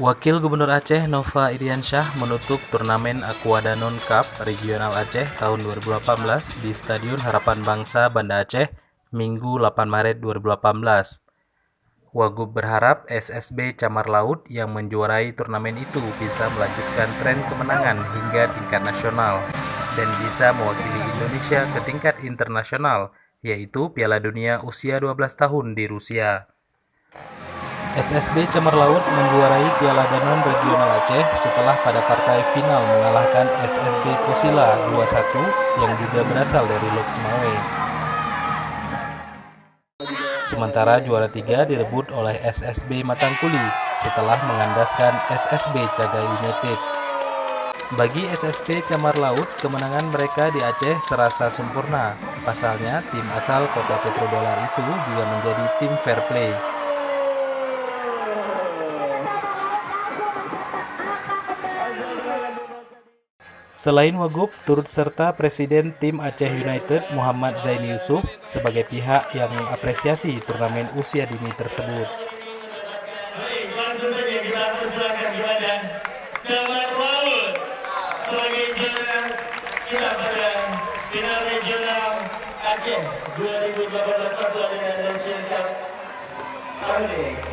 Wakil Gubernur Aceh Nova Iriansyah menutup turnamen Aquadanon Cup Regional Aceh tahun 2018 di Stadion Harapan Bangsa Banda Aceh, Minggu 8 Maret 2018. Wagub berharap SSB Camar Laut yang menjuarai turnamen itu bisa melanjutkan tren kemenangan hingga tingkat nasional dan bisa mewakili Indonesia ke tingkat internasional, yaitu Piala Dunia usia 12 tahun di Rusia. SSB Camar Laut menjuarai Piala Danon Regional Aceh setelah pada partai final mengalahkan SSB Posila 2-1 yang juga berasal dari Lok Sumawe. Sementara juara 3 direbut oleh SSB Matangkuli setelah mengandaskan SSB Cagai United. Bagi SSB Camar Laut, kemenangan mereka di Aceh serasa sempurna. Pasalnya, tim asal kota petrodolar itu juga menjadi tim fair play. Selain Wagub, turut serta Presiden tim Aceh United Muhammad Zaini Yusuf sebagai pihak yang mengapresiasi turnamen usia dini tersebut. Baik, langsung saja kita persilakan kepada Camar Laut sebagai juara kita pada final regional Aceh 2018 Satu dengan Asian Cup. Amin.